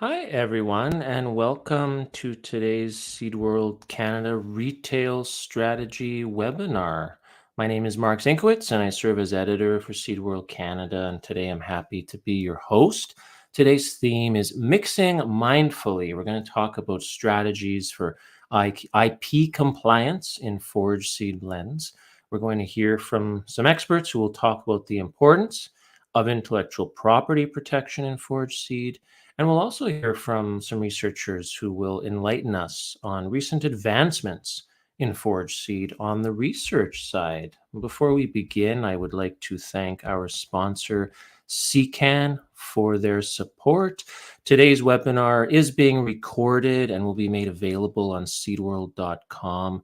Hi, everyone, and welcome to today's Seed World Canada Retail Strategy webinar. My name is Mark Zinkowitz, and I serve as editor for Seed World Canada. And today I'm happy to be your host. Today's theme is mixing mindfully. We're going to talk about strategies for IP compliance in Forage seed blends. We're going to hear from some experts who will talk about the importance of intellectual property protection in forage seed, and we'll also hear from some researchers who will enlighten us on recent advancements in forage seed on the research side. Before we begin, I would like to thank our sponsor, CCAN, for their support. Today's webinar is being recorded and will be made available on seedworld.com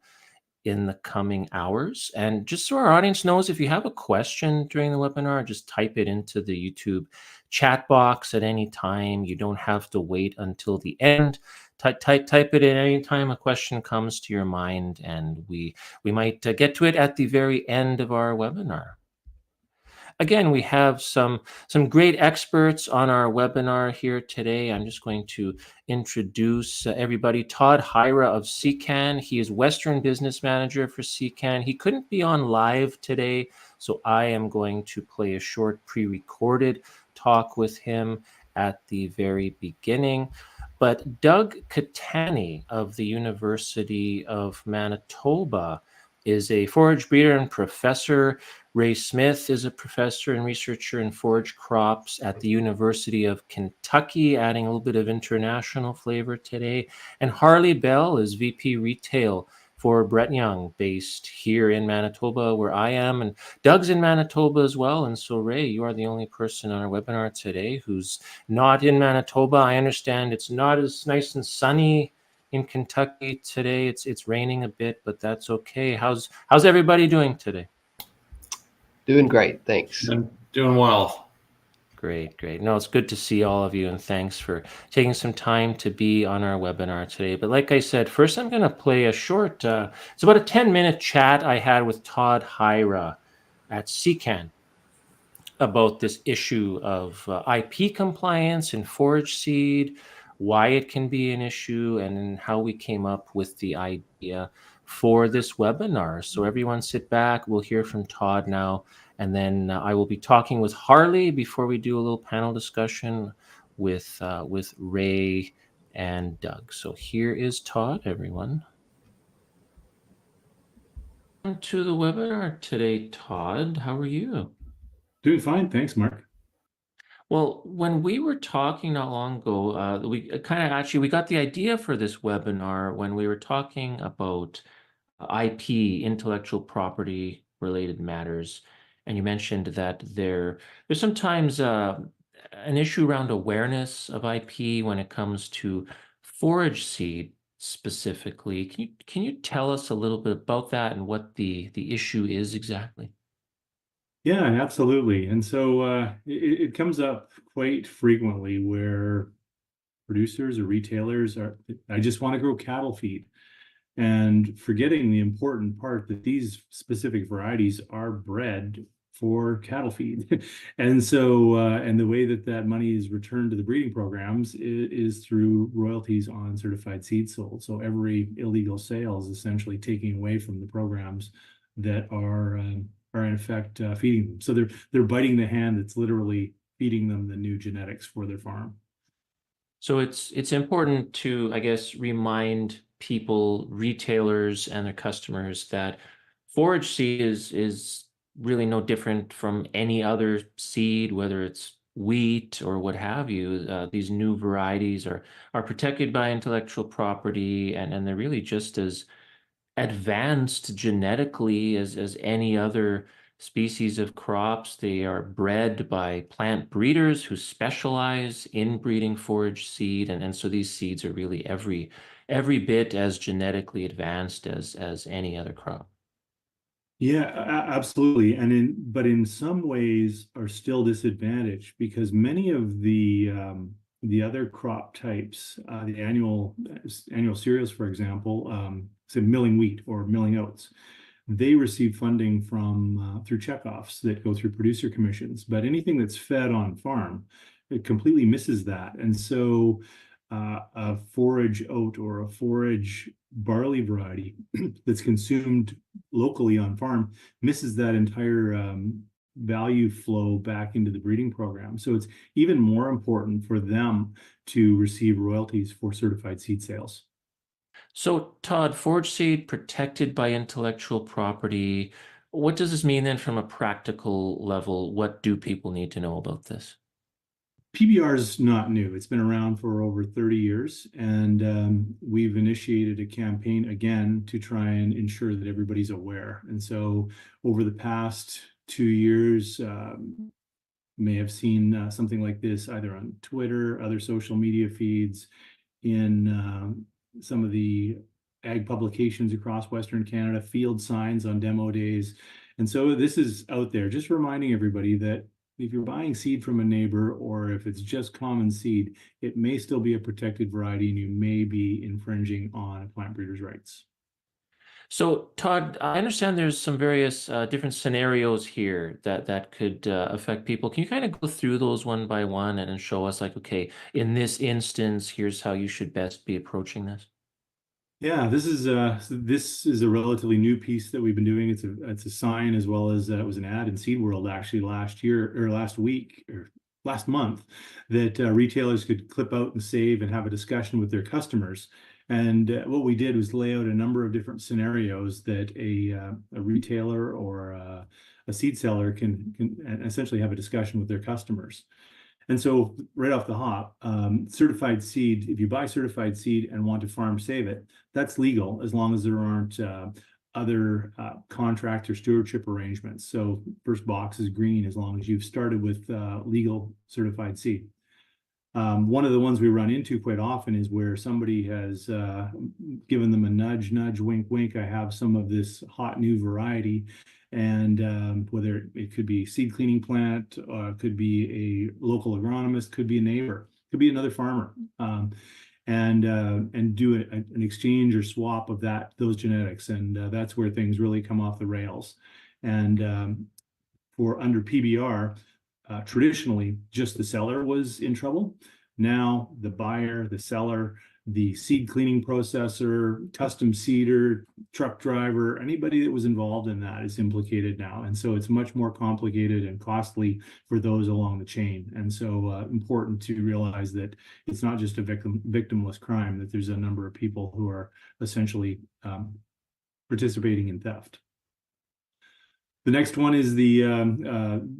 in the coming hours. And just so our audience knows, if you have a question during the webinar, just type it into the YouTube chat box at any time. You don't have to wait until the end. Type it at any time a question comes to your mind, and we might get to it at the very end of our webinar. Again, we have some great experts on our webinar here today. I'm just going to introduce everybody. Todd Hyra of CCAN. He is Western Business Manager for CCAN. He couldn't be on live today, so I am going to play a short pre-recorded talk with him at the very beginning. But Doug Catani of the University of Manitoba is a forage breeder and professor. Ray Smith is a professor and researcher in forage crops at the University of Kentucky, adding a little bit of international flavor today. And Harley Bell is VP Retail for Brett Young, based here in Manitoba, where I am. And Doug's in Manitoba as well. And so, Ray, you are the only person on our webinar today who's not in Manitoba. I understand it's not as nice and sunny in Kentucky today. It's raining a bit, but that's okay. How's everybody doing today? Doing great, thanks. I'm doing well. Great. No, it's good to see all of you, and thanks for taking some time to be on our webinar today. But like I said, first I'm going to play a short, it's about a 10-minute chat I had with Todd Hyra at CCAN about this issue of IP compliance in forage seed, why it can be an issue, and how we came up with the idea for this webinar. So everyone sit back, we'll hear from Todd now, and then I will be talking with Harley before we do a little panel discussion with Ray and Doug. So here is Todd, everyone. Welcome to the webinar today, Todd. How are you? Doing fine, thanks, Mark. Well, when we were talking not long ago, we we got the idea for this webinar when we were talking about IP, intellectual property related matters, and you mentioned that there's sometimes an issue around awareness of IP when it comes to forage seed specifically. Can you tell us a little bit about that and what the issue is exactly? Yeah, absolutely. And so it comes up quite frequently where producers or retailers I just want to grow cattle feed, and forgetting the important part that these specific varieties are bred for cattle feed. And so, and the way that that money is returned to the breeding programs is through royalties on certified seed sold. So every illegal sale is essentially taking away from the programs that are in effect feeding them. So they're biting the hand that's literally feeding them the new genetics for their farm. So it's important to, I guess, remind people, retailers and their customers that forage seed is really no different from any other seed, whether it's wheat or what have you. These new varieties are protected by intellectual property, and they're really just as advanced genetically as any other species of crops. They are bred by plant breeders who specialize in breeding forage seed, and so these seeds are really every bit as genetically advanced as any other crop. Yeah, absolutely. But in some ways are still disadvantaged because many of the other crop types, the annual cereals, for example, say milling wheat or milling oats, they receive funding from through checkoffs that go through producer commissions. But anything that's fed on farm it completely misses that. And so a forage oat or a forage barley variety that's consumed locally on farm misses that entire value flow back into the breeding program. So it's even more important for them to receive royalties for certified seed sales. So, Todd, forage seed protected by intellectual property. What does this mean then from a practical level? What do people need to know about this? PBR is not new. It's been around for over 30 years, and we've initiated a campaign again to try and ensure that everybody's aware. And so over the past 2 years, may have seen something like this either on Twitter, other social media feeds, in some of the ag publications across Western Canada, field signs on demo days. And so this is out there, just reminding everybody that if you're buying seed from a neighbor, or if it's just common seed, it may still be a protected variety and you may be infringing on a plant breeder's rights. So, Todd, I understand there's some various different scenarios here that could affect people. Can you kind of go through those one by one and show us, like, okay, in this instance, here's how you should best be approaching this? Yeah, this is a relatively new piece that we've been doing. It's a sign, as well as it was an ad in Seed World actually last year or last week or last month, that retailers could clip out and save and have a discussion with their customers. And what we did was lay out a number of different scenarios that a retailer or a seed seller can essentially have a discussion with their customers. And so right off the hop, certified seed, if you buy certified seed and want to farm save it, that's legal as long as there aren't other contract or stewardship arrangements. So first box is green as long as you've started with legal certified seed. One of the ones we run into quite often is where somebody has given them a nudge, nudge, wink, wink. I have some of this hot new variety. And whether it could be seed cleaning plant, could be a local agronomist, could be a neighbor, could be another farmer, and do an exchange or swap of those genetics. And that's where things really come off the rails. And for under PBR, traditionally, just the seller was in trouble. Now, the buyer, the seller, the seed cleaning processor, custom seeder, truck driver, anybody that was involved in that is implicated now. And so it's much more complicated and costly for those along the chain. And so important to realize that it's not just a victimless crime, that there's a number of people who are essentially participating in theft. The next one is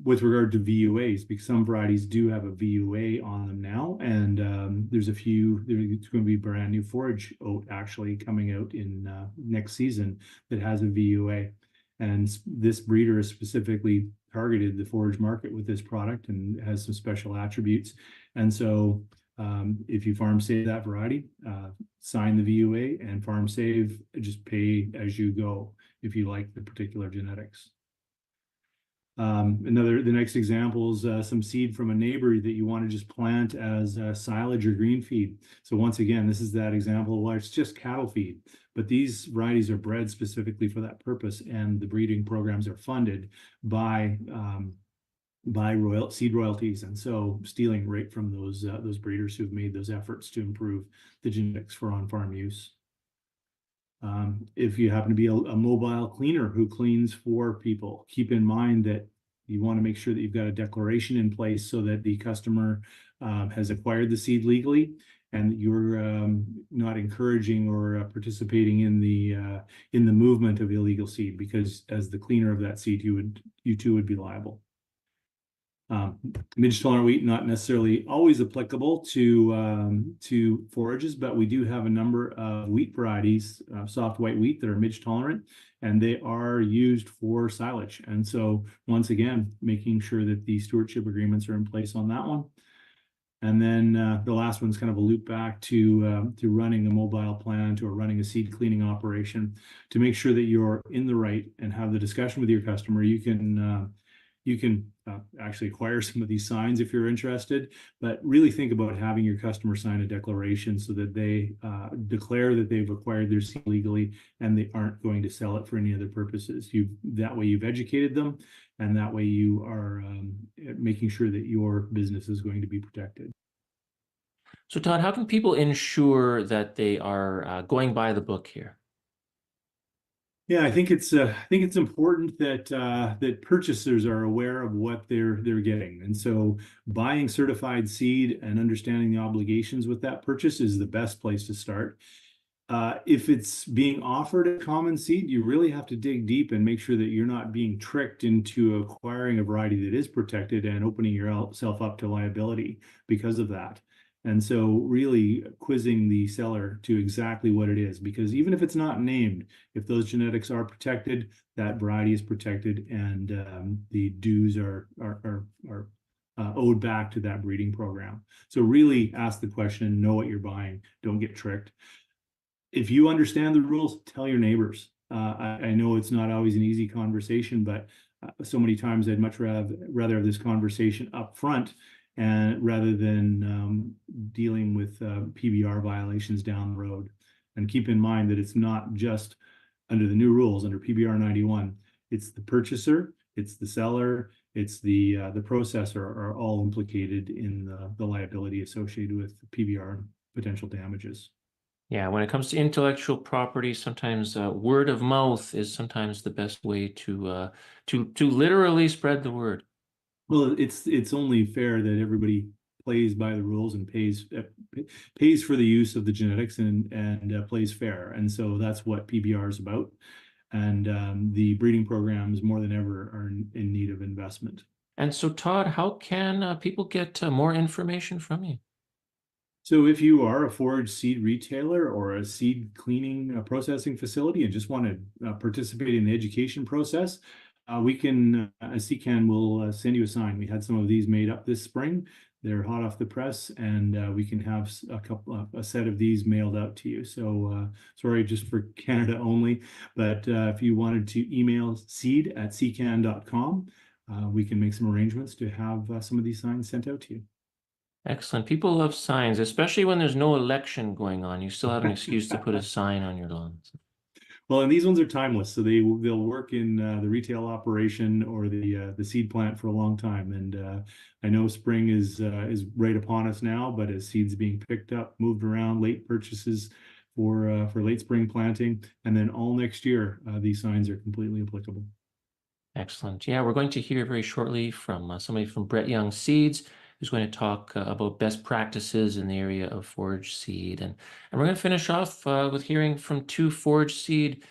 with regard to VUAs, because some varieties do have a VUA on them now, and there's a few. There's going to be brand new forage oat actually coming out in next season that has a VUA, and this breeder is specifically targeted the forage market with this product and has some special attributes. And so, if you farm save that variety, sign the VUA and farm save, just pay as you go if you like the particular genetics. The next example is some seed from a neighbor that you want to just plant as silage or green feed. So once again, this is that example where it's just cattle feed, but these varieties are bred specifically for that purpose, and the breeding programs are funded by seed royalties, and so stealing right from those breeders who've made those efforts to improve the genetics for on-farm use. If you happen to be a mobile cleaner who cleans for people, keep in mind that you want to make sure that you've got a declaration in place so that the customer has acquired the seed legally, and you're not encouraging or participating in the movement of illegal seed, because as the cleaner of that seed, you too would be liable. Midge tolerant wheat, not necessarily always applicable to forages, but we do have a number of wheat varieties, soft white wheat, that are midge tolerant, and they are used for silage. And so once again, making sure that the stewardship agreements are in place on that one. And then the last one's kind of a loop back to running a mobile plant or running a seed cleaning operation to make sure that you're in the right and have the discussion with your customer. You can You can actually acquire some of these signs if you're interested, but really think about having your customer sign a declaration so that they declare that they've acquired their seed legally and they aren't going to sell it for any other purposes. That way you've educated them, and that way you are making sure that your business is going to be protected. So, Todd, how can people ensure that they are going by the book here? Yeah, I think it's important that that purchasers are aware of what they're getting, and so buying certified seed and understanding the obligations with that purchase is the best place to start. If it's being offered a common seed, you really have to dig deep and make sure that you're not being tricked into acquiring a variety that is protected and opening yourself up to liability because of that. And so really quizzing the seller to exactly what it is, because even if it's not named, if those genetics are protected, that variety is protected, and the dues are owed back to that breeding program. So really ask the question, know what you're buying, don't get tricked. If you understand the rules, tell your neighbors. I know it's not always an easy conversation, but so many times I'd much rather have this conversation up front, and rather than dealing with PBR violations down the road. And keep in mind that it's not just under the new rules, under PBR 91, it's the purchaser, it's the seller, it's the processor are all implicated in the liability associated with PBR potential damages. Yeah, when it comes to intellectual property, sometimes word of mouth is sometimes the best way to literally spread the word. Well, it's only fair that everybody plays by the rules and pays for the use of the genetics, and plays fair. And so that's what PBR is about. And the breeding programs more than ever are in need of investment. And so, Todd, how can people get more information from you? So if you are a forage seed retailer or a seed cleaning processing facility and just want to participate in the education process, we can, CCAN will send you a sign. We had some of these made up this spring. They're hot off the press, and we can have a set of these mailed out to you. So sorry, just for Canada only, but if you wanted to email seed@ccan.com, we can make some arrangements to have some of these signs sent out to you. Excellent. People love signs, especially when there's no election going on. You still have an excuse to put a sign on your lawn. Well, and these ones are timeless, so they'll work in the retail operation or the seed plant for a long time. And I know spring is right upon us now, but as seeds being picked up, moved around, late purchases for late spring planting, and then all next year, these signs are completely applicable. Excellent. Yeah, we're going to hear very shortly from somebody from Brett Young Seeds, who's going to talk about best practices in the area of forage seed. And we're going to finish off with hearing from two forage seed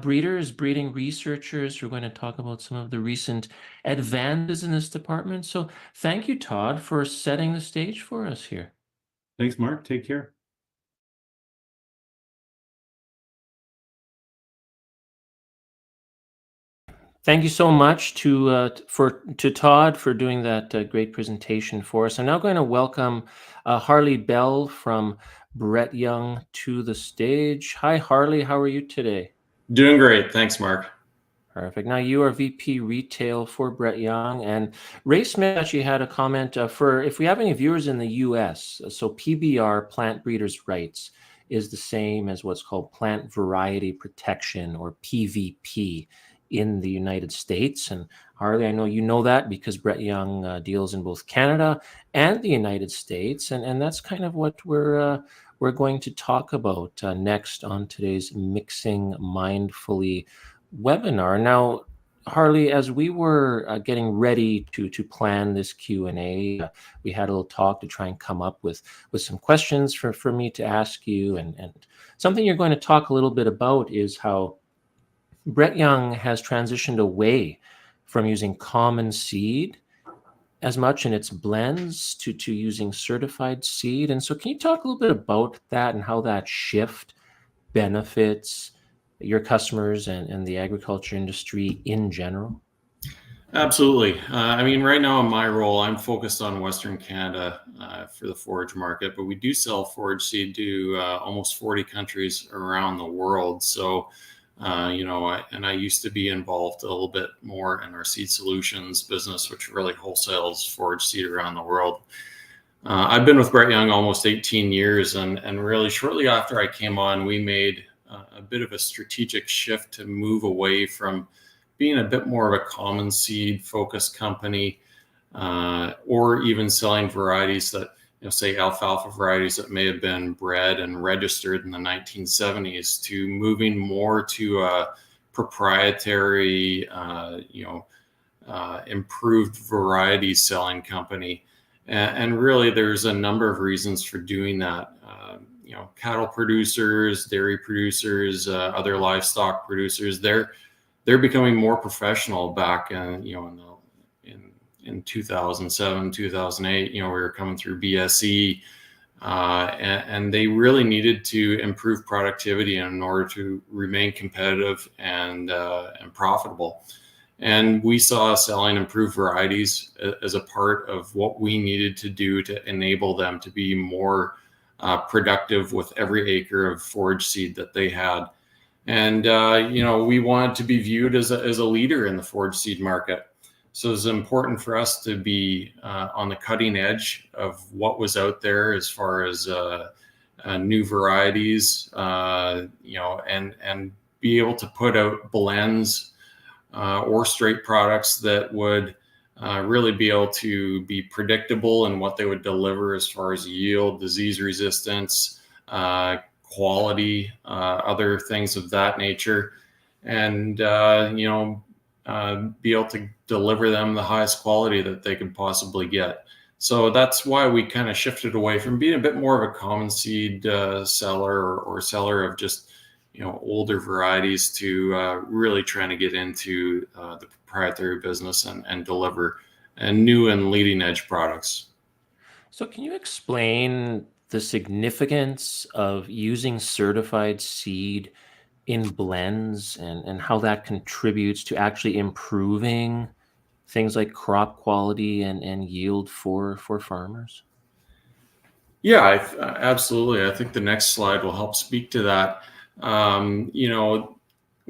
breeders, breeding researchers, who are going to talk about some of the recent advances in this department. So thank you, Todd, for setting the stage for us here. Thanks, Mark. Take care. Thank you so much to Todd for doing that great presentation for us. I'm now going to welcome Harley Bell from Brett Young to the stage. Hi, Harley. How are you today? Doing great. Thanks, Mark. Perfect. Now, you are VP Retail for Brett Young, and Ray Smith actually had a comment for if we have any viewers in the U.S. So PBR, Plant Breeders' Rights, is the same as what's called Plant Variety Protection, or PVP, in the United States. And Harley, I know you know that because Brett Young deals in both Canada and the United States, and that's kind of what we're going to talk about next on today's Mixing Mindfully webinar. Now, Harley, as we were getting ready to plan this Q&A, we had a little talk to try and come up with some questions for me to ask you, and something you're going to talk a little bit about is how Brett Young has transitioned away from using common seed as much in its blends to using certified seed. And so can you talk a little bit about that and how that shift benefits your customers and the agriculture industry in general? Absolutely. I mean, right now in my role, I'm focused on Western Canada for the forage market, but we do sell forage seed to almost 40 countries around the world. So And I used to be involved a little bit more in our seed solutions business, which really wholesales forage seed around the world. I've been with Brett Young almost 18 years, and really shortly after I came on, we made a bit of a strategic shift to move away from being a bit more of a common seed focused company, or even selling varieties that, say alfalfa varieties that may have been bred and registered in the 1970s, to moving more to a proprietary, improved variety selling company. And really, there's a number of reasons for doing that. Cattle producers, dairy producers, other livestock producers, they're becoming more professional. Back in 2007, 2008, we were coming through BSE, and they really needed to improve productivity in order to remain competitive and profitable. And we saw selling improved varieties as a part of what we needed to do to enable them to be more productive with every acre of forage seed that they had. And, we wanted to be viewed as a leader in the forage seed market. So it's important for us to be on the cutting edge of what was out there as far as new varieties, and be able to put out blends or straight products that would really be able to be predictable in what they would deliver as far as yield, disease resistance, quality, other things of that nature, and be able to deliver them the highest quality that they could possibly get. So that's why we kind of shifted away from being a bit more of a common seed seller or seller of just older varieties to really trying to get into the proprietary business and deliver new and leading edge products. So can you explain the significance of using certified seed in blends and how that contributes to actually improving things like crop quality and yield for farmers? Yeah, absolutely. I think the next slide will help speak to that.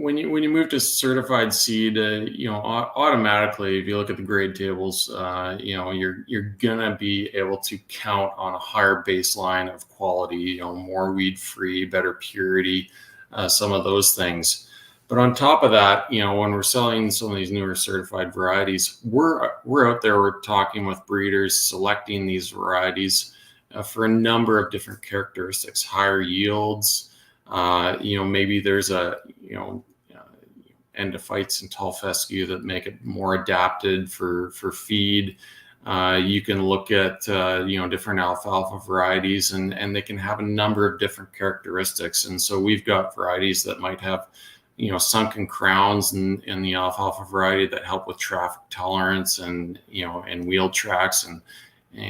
When you move to certified seed, automatically, if you look at the grade tables, you're gonna be able to count on a higher baseline of quality, more weed free, better purity, some of those things. But on top of that, when we're selling some of these newer certified varieties, we're out there, we're talking with breeders, selecting these varieties for a number of different characteristics, higher yields. Maybe there's endophytes and tall fescue that make it more adapted for feed. You can look at different alfalfa varieties, and they can have a number of different characteristics. And so we've got varieties that might have sunken crowns in the alfalfa variety that help with traffic tolerance and wheel tracks and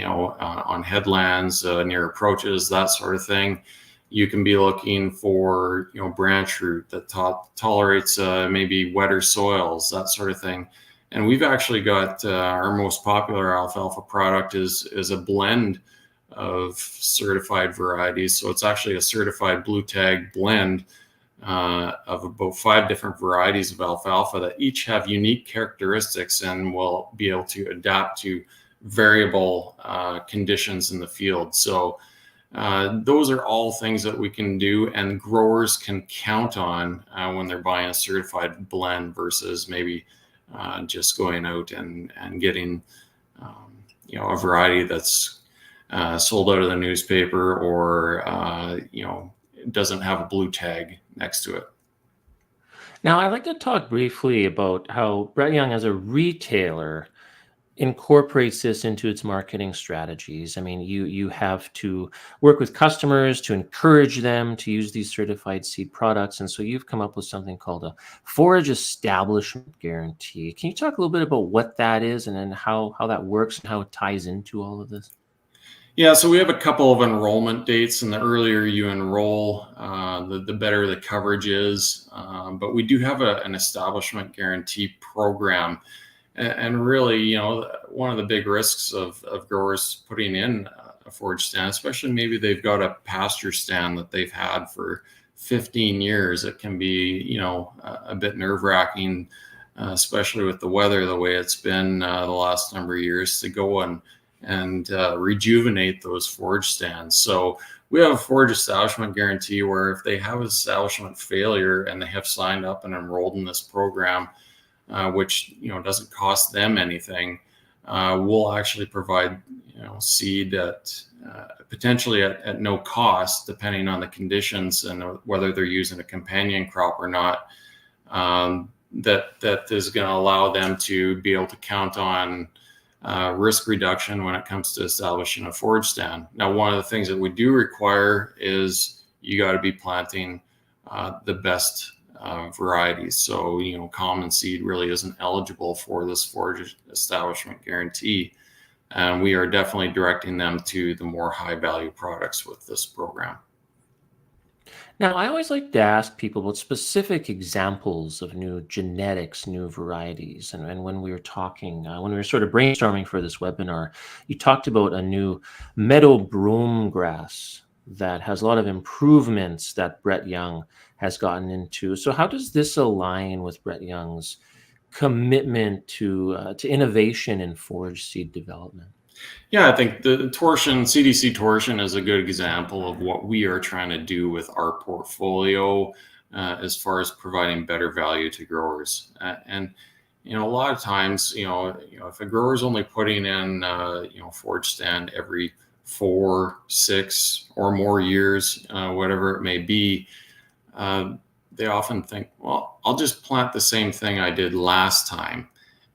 on headlands, near approaches, that sort of thing. You can be looking for branch root that tolerates maybe wetter soils, that sort of thing. And we've actually got our most popular alfalfa product is a blend of certified varieties. So it's actually a certified blue tag blend of about 5 different varieties of alfalfa that each have unique characteristics and will be able to adapt to variable conditions in the field. So those are all things that we can do and growers can count on when they're buying a certified blend versus maybe just going out and getting a variety that's sold out of the newspaper or doesn't have a blue tag next to it. Now, I'd like to talk briefly about how Brett Young, as a retailer, incorporates this into its marketing strategies. I mean, you have to work with customers to encourage them to use these certified seed products. And so you've come up with something called a Forage Establishment Guarantee. Can you talk a little bit about what that is and then how that works and how it ties into all of this? Yeah, so we have a couple of enrollment dates, and the earlier you enroll, the better the coverage is. But we do have an establishment guarantee program. And really, one of the big risks of growers putting in a forage stand, especially maybe they've got a pasture stand that they've had for 15 years, it can be, a bit nerve-wracking, especially with the weather the way it's been the last number of years, to go and rejuvenate those forage stands. So we have a forage establishment guarantee where if they have establishment failure and they have signed up and enrolled in this program, which doesn't cost them anything, we'll actually provide seed at potentially at no cost, depending on the conditions and whether they're using a companion crop or not. That is going to allow them to be able to count on risk reduction when it comes to establishing a forage stand. Now, one of the things that we do require is you got to be planting the best varieties. So, common seed really isn't eligible for this forage establishment guarantee. And we are definitely directing them to the more high value products with this program. Now, I always like to ask people about specific examples of new genetics, new varieties. And when we were talking, when we were sort of brainstorming for this webinar, you talked about a new meadow brome grass that has a lot of improvements that Brett Young has gotten into. So how does this align with Brett Young's commitment to innovation in forage seed development? Yeah, I think the torsion, CDC torsion, is a good example of what we are trying to do with our portfolio as far as providing better value to growers. And a lot of times, if a grower is only putting in, forage stand every 4, 6 or more years, whatever it may be, they often think, well, I'll just plant the same thing I did last time,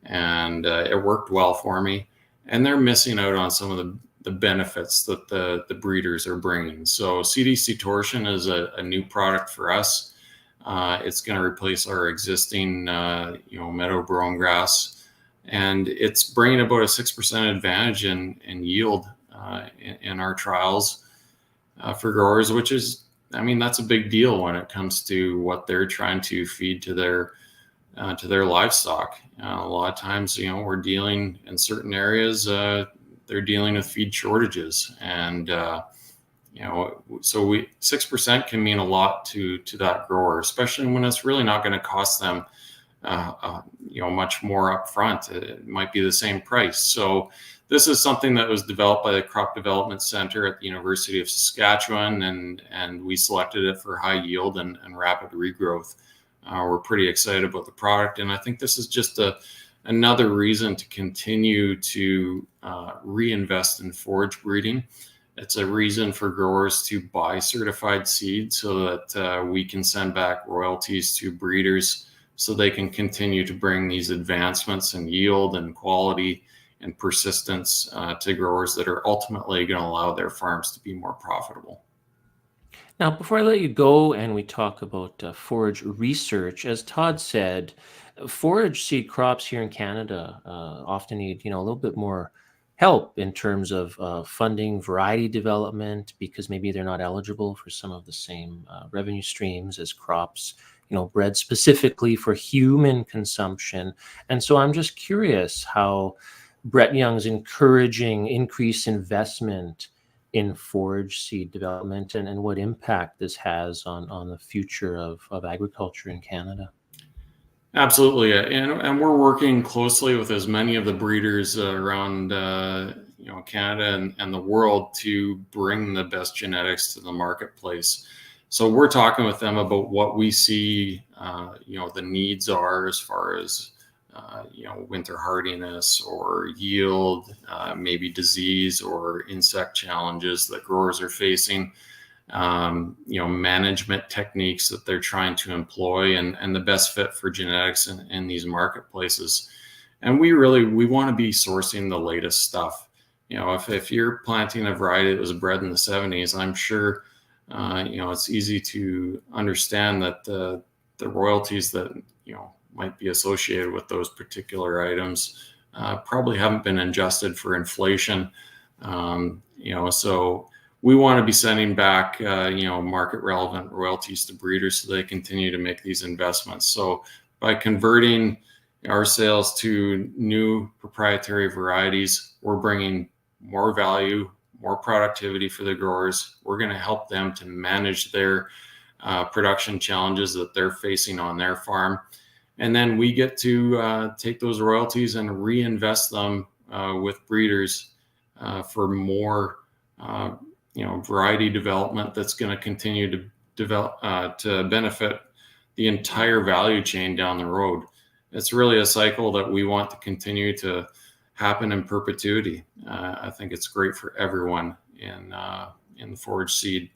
and it worked well for me. And they're missing out on some of the benefits that the breeders are bringing. So CDC torsion is a new product for us. It's going to replace our existing, meadow brome grass, and it's bringing about a 6% advantage in yield in our trials for growers, which is, that's a big deal when it comes to what they're trying to feed to their livestock. A lot of times, we're dealing in certain areas, they're dealing with feed shortages, and so 6% can mean a lot to that grower, especially when it's really not going to cost them much more upfront. It might be the same price. So this is something that was developed by the Crop Development Center at the University of Saskatchewan, and we selected it for high yield and rapid regrowth. We're pretty excited about the product, and I think this is just another reason to continue to reinvest in forage breeding. It's a reason for growers to buy certified seed so that we can send back royalties to breeders so they can continue to bring these advancements in yield and quality and persistence to growers that are ultimately going to allow their farms to be more profitable. Now, before I let you go and we talk about forage research, as Todd said, forage seed crops here in Canada often need, a little bit more help in terms of funding variety development, because maybe they're not eligible for some of the same revenue streams as crops, bred specifically for human consumption. And so I'm just curious how Brett Young's encouraging increased investment in forage seed development and what impact this has on the future of agriculture in Canada. Absolutely, and we're working closely with as many of the breeders around Canada and the world to bring the best genetics to the marketplace. So we're talking with them about what we see, the needs are as far as winter hardiness or yield, maybe disease or insect challenges that growers are facing. Management techniques that they're trying to employ and the best fit for genetics in these marketplaces. And we want to be sourcing the latest stuff. If you're planting a variety that was bred in the 70s, I'm sure, it's easy to understand that the royalties that, might be associated with those particular items probably haven't been adjusted for inflation. So we want to be sending back, market relevant royalties to breeders so they continue to make these investments. So by converting our sales to new proprietary varieties, we're bringing more value, more productivity for the growers. We're going to help them to manage their production challenges that they're facing on their farm. And then we get to take those royalties and reinvest them with breeders for more, variety development that's going to continue to develop to benefit the entire value chain down the road. It's really a cycle that we want to continue to happen in perpetuity. I think it's great for everyone in the forage seed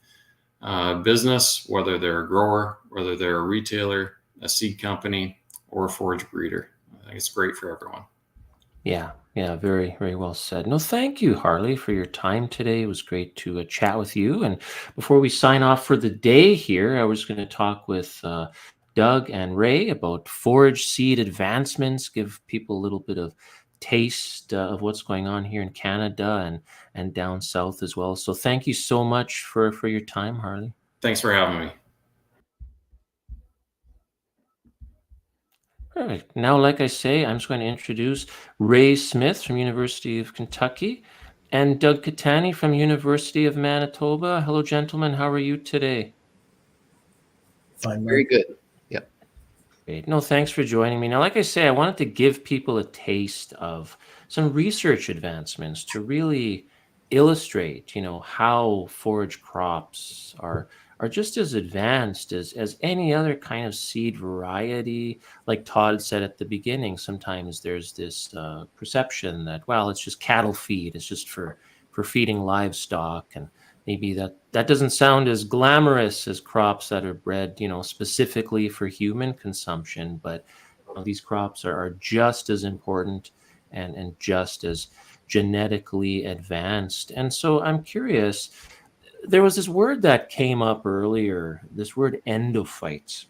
business, whether they're a grower, whether they're a retailer, a seed company, or a forage breeder. I think it's great for everyone. Yeah, very, very well said. No, thank you, Harley, for your time today. It was great to chat with you. And before we sign off for the day here, I was going to talk with Doug and Ray about forage seed advancements, give people a little bit of taste of what's going on here in Canada and down south as well. So thank you so much for your time, Harley. Thanks for having me. Perfect. Now, like I say, I'm just going to introduce Ray Smith from University of Kentucky and Doug Catani from University of Manitoba. Hello, gentlemen. How are you today? Fine, Very Mark. good. Great. No, thanks for joining me. Now, like I say, I wanted to give people a taste of some research advancements to really illustrate, how forage crops are just as advanced as any other kind of seed variety. Like Todd said at the beginning, sometimes there's this perception that, well, it's just cattle feed. It's just for feeding livestock, and maybe that doesn't sound as glamorous as crops that are bred, specifically for human consumption. But these crops are just as important and just as genetically advanced. And so I'm curious, there was this word that came up earlier, this word endophytes.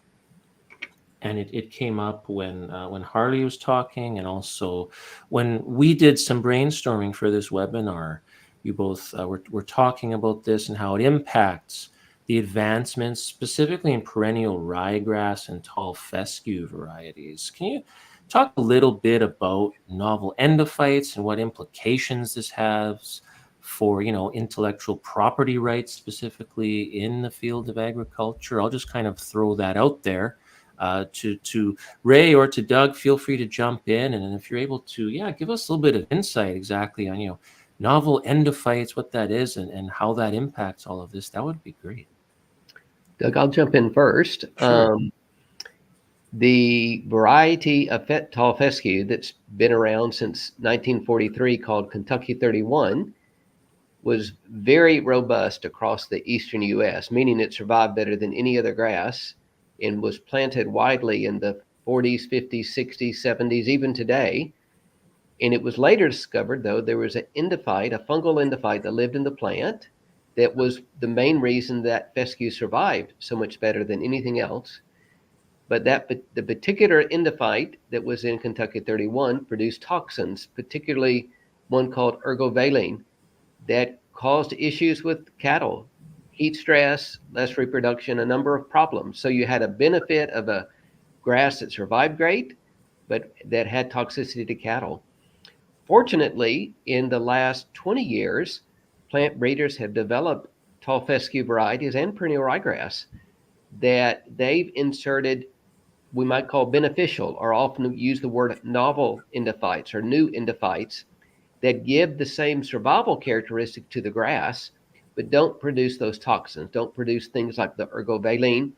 And it came up when Harley was talking, and also when we did some brainstorming for this webinar. You both were talking about this and how it impacts the advancements, specifically in perennial ryegrass and tall fescue varieties. Can you talk a little bit about novel endophytes and what implications this has for, intellectual property rights, specifically in the field of agriculture? I'll just kind of throw that out there. To Ray or to Doug, feel free to jump in, and if you're able to, give us a little bit of insight exactly on novel endophytes, what that is, and how that impacts all of this. That would be great. Doug, I'll jump in first. Sure. The variety of tall fescue that's been around since 1943, called Kentucky 31, was very robust across the eastern U.S., meaning it survived better than any other grass, and was planted widely in the 40s, 50s, 60s, 70s, even today. And it was later discovered, though, there was an endophyte, a fungal endophyte that lived in the plant that was the main reason that fescue survived so much better than anything else. But the particular endophyte that was in Kentucky 31 produced toxins, particularly one called ergovaline, that caused issues with cattle, heat stress, less reproduction, a number of problems. So you had a benefit of a grass that survived great, but that had toxicity to cattle. Fortunately, in the last 20 years, plant breeders have developed tall fescue varieties and perennial ryegrass that they've inserted, we might call beneficial, or often use the word novel endophytes or new endophytes, that give the same survival characteristic to the grass, but don't produce those toxins, don't produce things like the ergovaline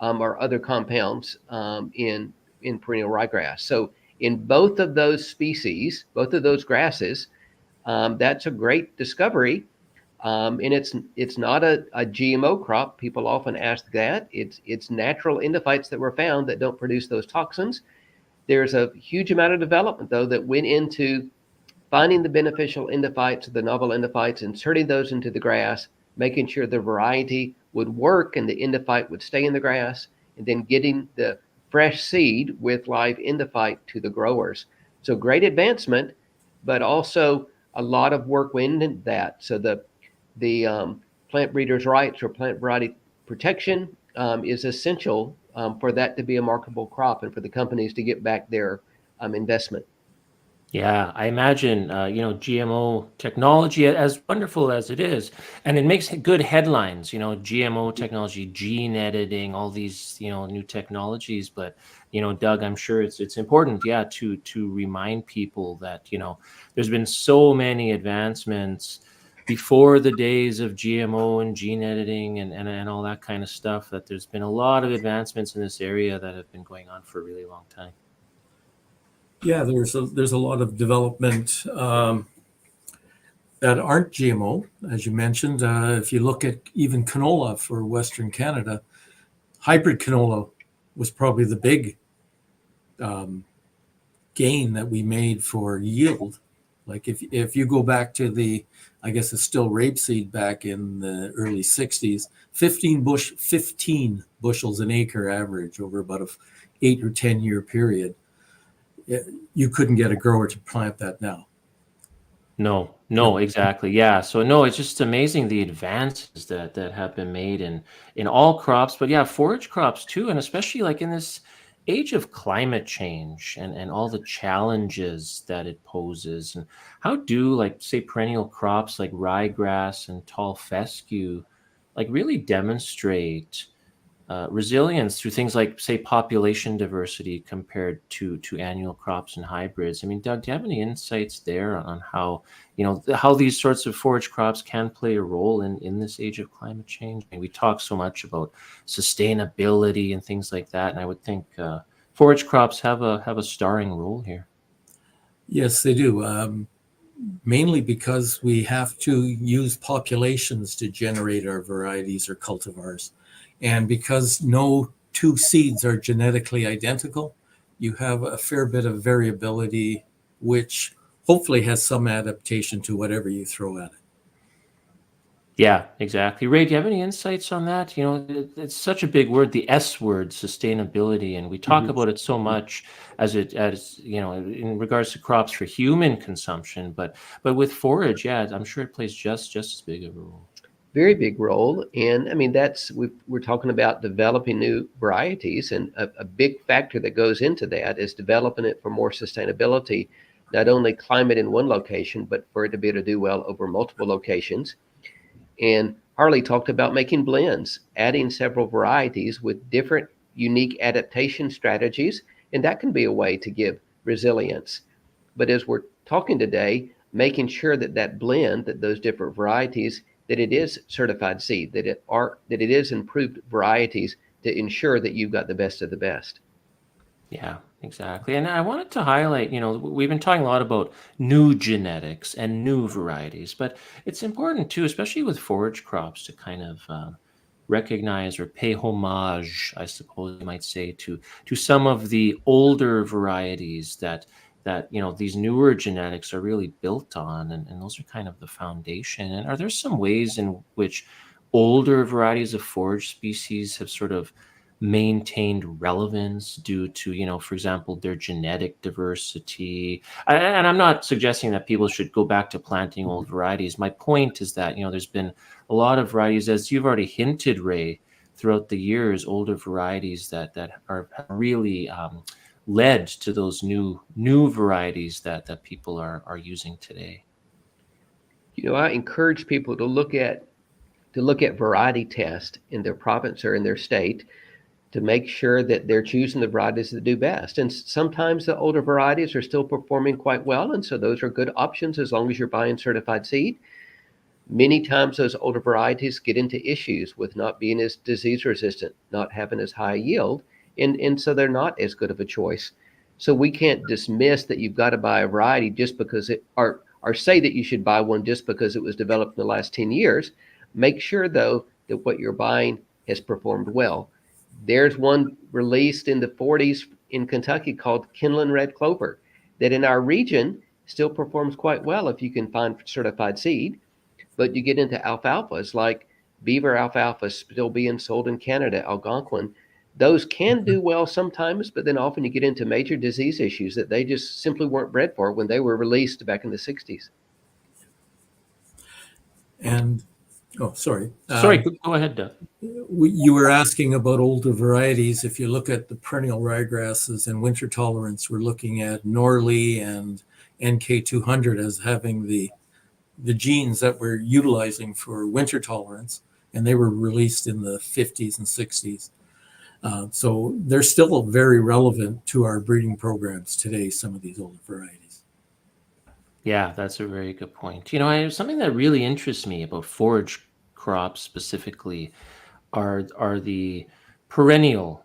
or other compounds in perennial ryegrass. So in both of those species, both of those grasses, that's a great discovery. And it's not a GMO crop. People often ask that. It's natural endophytes that were found that don't produce those toxins. There's a huge amount of development, though, that went into finding the beneficial endophytes, the novel endophytes, inserting those into the grass, making sure the variety would work and the endophyte would stay in the grass, and then getting the fresh seed with live endophyte to the growers. So great advancement, but also a lot of work went into that. So the plant breeders' rights or plant variety protection is essential for that to be a marketable crop and for the companies to get back their investment. Yeah, I imagine, GMO technology, as wonderful as it is, and it makes good headlines, GMO technology, gene editing, all these, new technologies. But, Doug, I'm sure it's important, yeah, to remind people that, there's been so many advancements before the days of GMO and gene editing and all that kind of stuff, that there's been a lot of advancements in this area that have been going on for a really long time. Yeah, there's a lot of development that aren't GMO, as you mentioned. If you look at even canola for Western Canada, hybrid canola was probably the big gain that we made for yield. Like if you go back to I guess it's still rapeseed back in the early 60s, 15 bushels an acre average over about a 8 or 10 year period. You couldn't get a grower to plant that now. No, exactly. Yeah. So no, it's just amazing the advances that have been made in all crops, but yeah, forage crops too, and especially like in this age of climate change and all the challenges that it poses. And how do, like, say, perennial crops like ryegrass and tall fescue like really demonstrate resilience through things like, say, population diversity compared to annual crops and hybrids? I mean, Doug, do you have any insights there on how, how these sorts of forage crops can play a role in this age of climate change? I mean, we talk so much about sustainability and things like that, and I would think forage crops have a starring role here. Yes, they do. Mainly because we have to use populations to generate our varieties or cultivars. And because no two seeds are genetically identical, you have a fair bit of variability, which hopefully has some adaptation to whatever you throw at it. Yeah, exactly. Ray, do you have any insights on that? It's such a big word, the S word, sustainability, and we talk about it so much as in regards to crops for human consumption, but with forage, yeah, I'm sure it plays just as big of a role. Very big role. And I mean, we're talking about developing new varieties, and a big factor that goes into that is developing it for more sustainability, not only climate in one location, but for it to be able to do well over multiple locations. And Harley talked about making blends, adding several varieties with different unique adaptation strategies, and that can be a way to give resilience. But as we're talking today, making sure that blend, that those different varieties, that it is certified seed, that it is improved varieties to ensure that you've got the best of the best. Yeah, exactly. And I wanted to highlight, we've been talking a lot about new genetics and new varieties, but it's important too, especially with forage crops, to kind of recognize or pay homage, I suppose you might say, to some of the older varieties that these newer genetics are really built on, and those are kind of the foundation. And are there some ways in which older varieties of forage species have sort of maintained relevance due to, for example, their genetic diversity? And I'm not suggesting that people should go back to planting old varieties. My point is that, there's been a lot of varieties, as you've already hinted, Ray, throughout the years, older varieties that are really led to those new varieties that people are using today. I encourage people to look at variety tests in their province or in their state to make sure that they're choosing the varieties that do best. And sometimes the older varieties are still performing quite well, and so those are good options as long as you're buying certified seed. Many times those older varieties get into issues with not being as disease resistant, not having as high yield, and so they're not as good of a choice. So we can't dismiss that you've got to buy a variety just because or say that you should buy one just because it was developed in the last 10 years. Make sure, though, that what you're buying has performed well. There's one released in the 40s in Kentucky called Kinlan Red Clover that in our region still performs quite well if you can find certified seed. But you get into alfalfas like Beaver alfalfa still being sold in Canada, Algonquin. Those can do well sometimes, but then often you get into major disease issues that they just simply weren't bred for when they were released back in the 60s. And, sorry. Sorry, go ahead, Doug. You were asking about older varieties. If you look at the perennial ryegrasses and winter tolerance, we're looking at Norley and NK200 as having the genes that we're utilizing for winter tolerance, and they were released in the 50s and 60s. So they're still very relevant to our breeding programs today, some of these older varieties. Yeah, that's a very good point. Something that really interests me about forage crops specifically are the perennial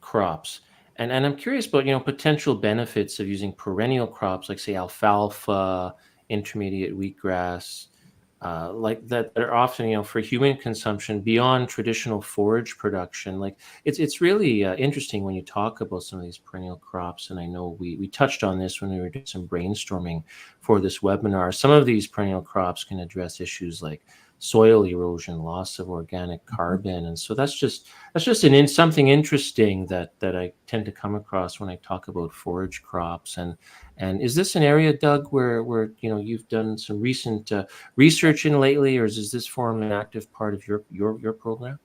crops. And I'm curious about, potential benefits of using perennial crops like, say, alfalfa, intermediate wheatgrass, like that are often, for human consumption beyond traditional forage production. Like it's really interesting when you talk about some of these perennial crops. And I know we touched on this when we were doing some brainstorming for this webinar. Some of these perennial crops can address issues like soil erosion, loss of organic carbon, and so that's just something interesting that I tend to come across when I talk about forage crops. And is this an area, Doug, where you've done some recent research in lately, or does this form an active part of your program?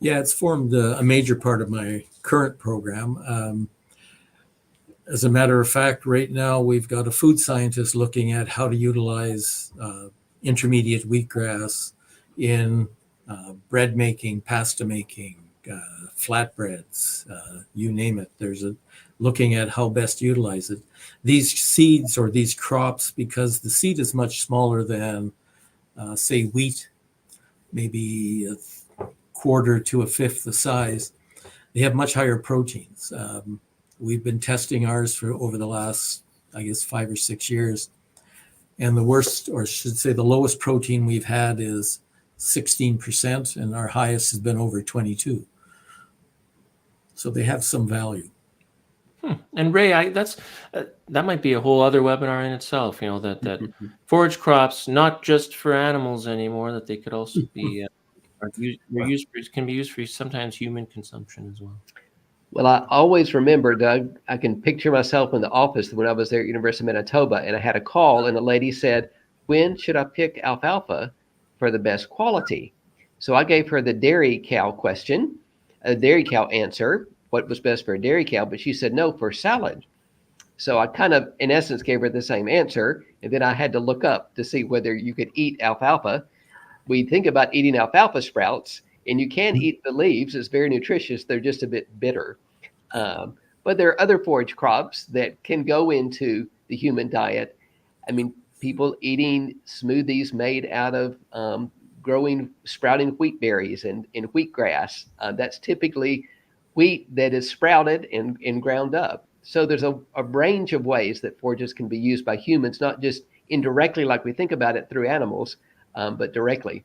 Yeah, it's formed a major part of my current program. As a matter of fact, right now we've got a food scientist looking at how to utilize intermediate wheatgrass in bread making, pasta making, flatbreads, you name it. There's looking at how best to utilize it. These seeds or these crops, because the seed is much smaller than, say, wheat, maybe a quarter to a fifth the size, they have much higher proteins. We've been testing ours for over the last, I guess, 5 or 6 years. And the worst, or should say the lowest protein we've had is 16%, and our highest has been over 22. So they have some value. And Ray, that might be a whole other webinar in itself. That forage crops not just for animals anymore; that they could also be can be used for sometimes human consumption as well. Well, I always remember, Doug, I can picture myself in the office when I was there at University of Manitoba, and I had a call, and a lady said, "When should I pick alfalfa for the best quality?" So I gave her the dairy cow question, a dairy cow answer, what was best for a dairy cow, but she said no for salad. So I kind of, in essence, gave her the same answer, and then I had to look up to see whether you could eat alfalfa. We think about eating alfalfa sprouts, and you can eat the leaves. It's very nutritious. They're just a bit bitter. But there are other forage crops that can go into the human diet. I mean, people eating smoothies made out of sprouting wheat berries and wheatgrass. That's typically wheat that is sprouted and ground up. So there's a range of ways that forages can be used by humans, not just indirectly like we think about it through animals, but directly.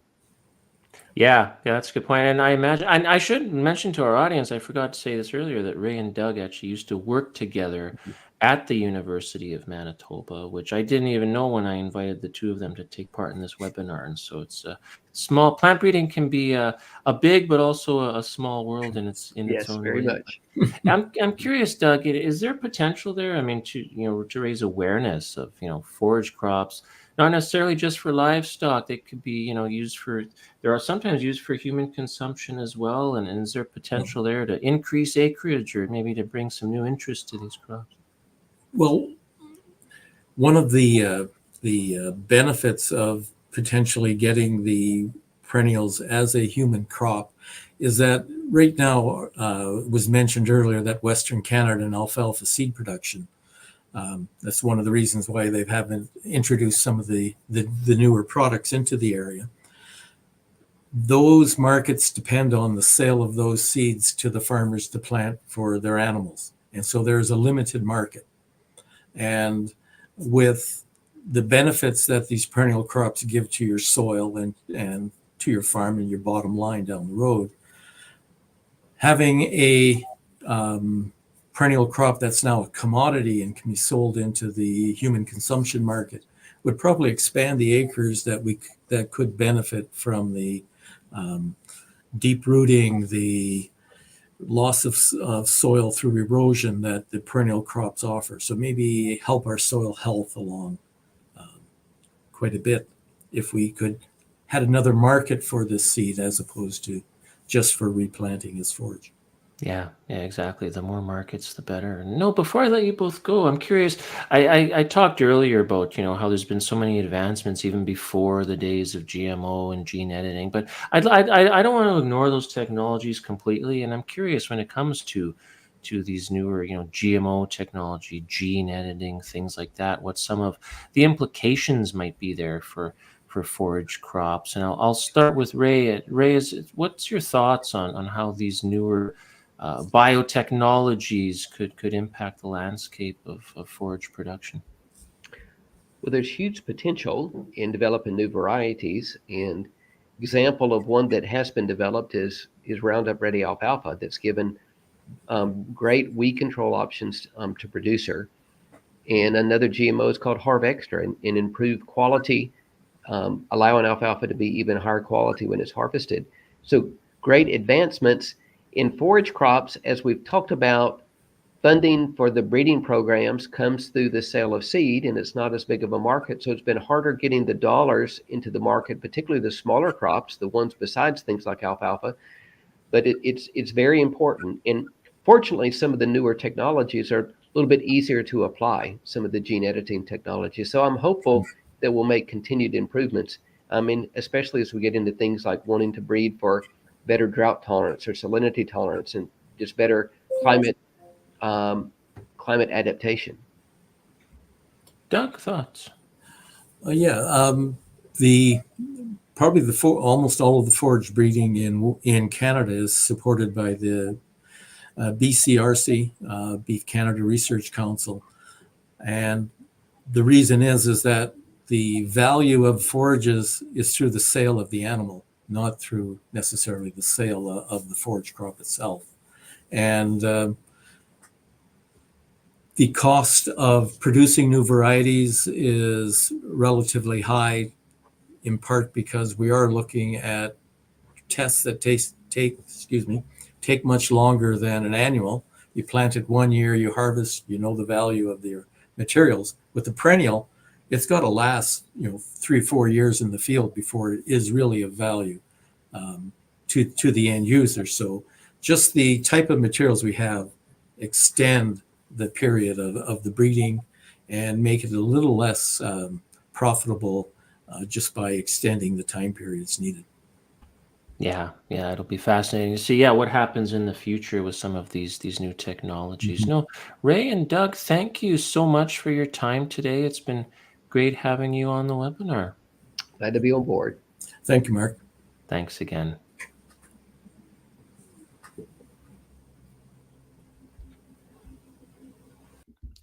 Yeah, that's a good point. And I imagine, and I should mention to our audience, I forgot to say this earlier, that Ray and Doug actually used to work together at the University of Manitoba, which I didn't even know when I invited the two of them to take part in this webinar. And so it's small. Plant breeding can be a big, but also a small world in its own way. Yes, very much. I'm curious, Doug, is there potential there? I mean, to raise awareness of, forage crops, not necessarily just for livestock. They could be, there are sometimes used for human consumption as well. And is there potential there to increase acreage or maybe to bring some new interest to these crops? Well, one of the benefits of potentially getting the perennials as a human crop is that right now, it was mentioned earlier that Western Canada and alfalfa seed production. That's one of the reasons why they haven't introduced some of the newer products into the area. Those markets depend on the sale of those seeds to the farmers to plant for their animals. And so there's a limited market. And with the benefits that these perennial crops give to your soil and to your farm and your bottom line down the road, having a perennial crop that's now a commodity and can be sold into the human consumption market would probably expand the acres that could benefit from the deep rooting, the loss of soil through erosion that the perennial crops offer. So maybe help our soil health along quite a bit if we could had another market for this seed as opposed to just for replanting as forage. Yeah, yeah, exactly. The more markets, the better. No, before I let you both go, I'm curious. I talked earlier about, how there's been so many advancements even before the days of GMO and gene editing, but I don't want to ignore those technologies completely. And I'm curious when it comes to these newer, GMO technology, gene editing, things like that, what some of the implications might be there for forage crops. And I'll start with Ray. Ray, what's your thoughts on how these newer biotechnologies could impact the landscape of forage production? Well, there's huge potential in developing new varieties. And example of one that has been developed is Roundup Ready alfalfa that's given great weed control options to producer. And another GMO is called Harv Extra and improved quality, allowing alfalfa to be even higher quality when it's harvested. So great advancements in forage crops, as we've talked about. Funding for the breeding programs comes through the sale of seed, and it's not as big of a market. So it's been harder getting the dollars into the market, particularly the smaller crops, the ones besides things like alfalfa. But it's very important. And fortunately, some of the newer technologies are a little bit easier to apply, some of the gene editing technologies. So I'm hopeful that we'll make continued improvements. I mean, especially as we get into things like wanting to breed for better drought tolerance or salinity tolerance and just better climate um, climate adaptation. Doug, thoughts? Yeah, the probably almost all of the forage breeding in Canada is supported by the BCRC, Beef Canada Research Council, and the reason is that the value of forages is through the sale of the animal, not through necessarily the sale of the forage crop itself, and the cost of producing new varieties is relatively high, in part because we are looking at tests that take much longer than an annual. You plant it 1 year, you harvest, you know the value of your materials. With the perennial, it's got to last 3 or 4 years in the field before it is really of value to the end user. So just the type of materials we have extend the period of the breeding and make it a little less profitable just by extending the time periods needed. Yeah, yeah, it'll be fascinating to see. Yeah, what happens in the future with some of these new technologies. Mhm. No, Ray and Doug, thank you so much for your time today. It's been great having you on the webinar. Glad to be on board. Thank you, Mark. Thanks again.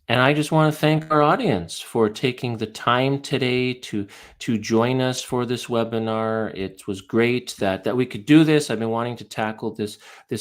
And I just want to thank our audience for taking the time today to join us for this webinar. It was great that we could do this. I've been wanting to tackle this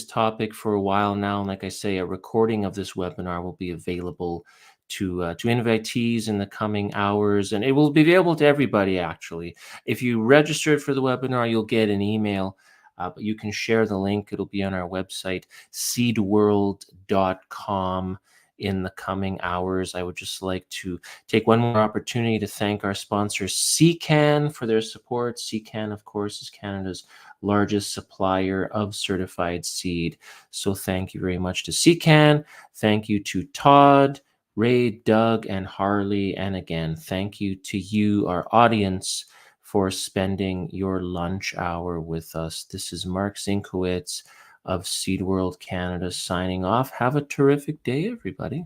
topic for a while now. And like I say, a recording of this webinar will be available to invitees in the coming hours, and it will be available to everybody. Actually, if you registered for the webinar, you'll get an email. But you can share the link. It'll be on our website, seedworld.com. In the coming hours, I would just like to take one more opportunity to thank our sponsor, CCAN, for their support. CCAN, of course, is Canada's largest supplier of certified seed. So thank you very much to CCAN. Thank you to Todd, Ray, Doug, and Harley. And again, thank you to you, our audience, for spending your lunch hour with us. This is Mark Zinkowitz of Seed World Canada signing off. Have a terrific day, everybody.